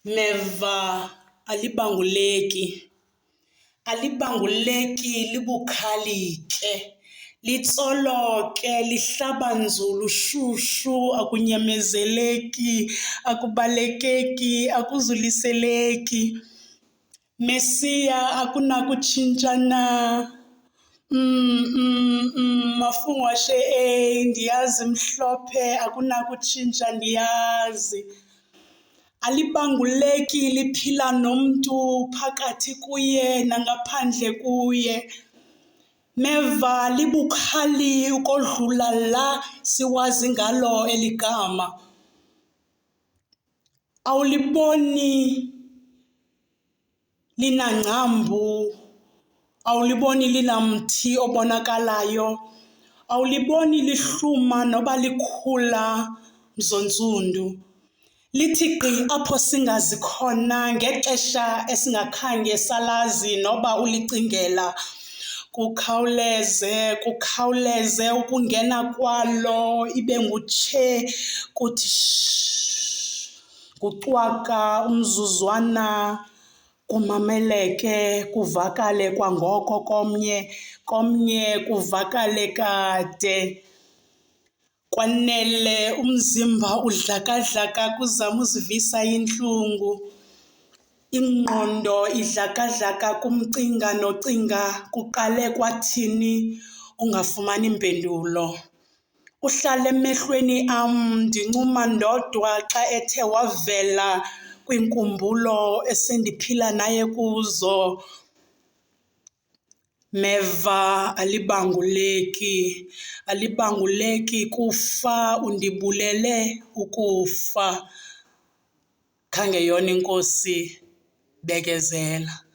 Meva alibanguleki, alibanguleki libukhalike, litsoloke, lihlaba nzulu shushu, akunyamezeleki, akubalekeki, akuzuliseleki. Mesiya akunakutshintshana. Mafungwashe ndiyazi mhlophe, akunakutshintsha ndiyazi. Alibanguleki, liphila nomntu phakathi kuye nangaphandle kuye. Meva libukhali ukodlula la siwazi ngalo eli gama. Awuliboni linangcambu, awuliboni linamthi obonakalayo, awuliboni lihluma noba likhula mzontsundu. Lithi gqi apho singazi khona ngexesha esingakhange salazi noba ulicingela. Kukhawuleze ukungena kwalo, ibe ngutshe, kuthi shh, kucwaka umzuzwana, kumameleke, kuvakale kwangoko komnye kuvakale kade. Kwanele umzimba udlakadlaka kuzama uzivisa intlungu. Ingqondo idlakadlaka kumcinga nocinga kuqale kwathini ungafumani mpendulo. Uhlala emehlweni am ndincuma ndodwa xa ethe wavela kwiinkumbulo esendiphila naye kuzo. Meva alibanguleki, alibanguleki kufa, undibulele ukufa. Khange yona inkosi, bekezela.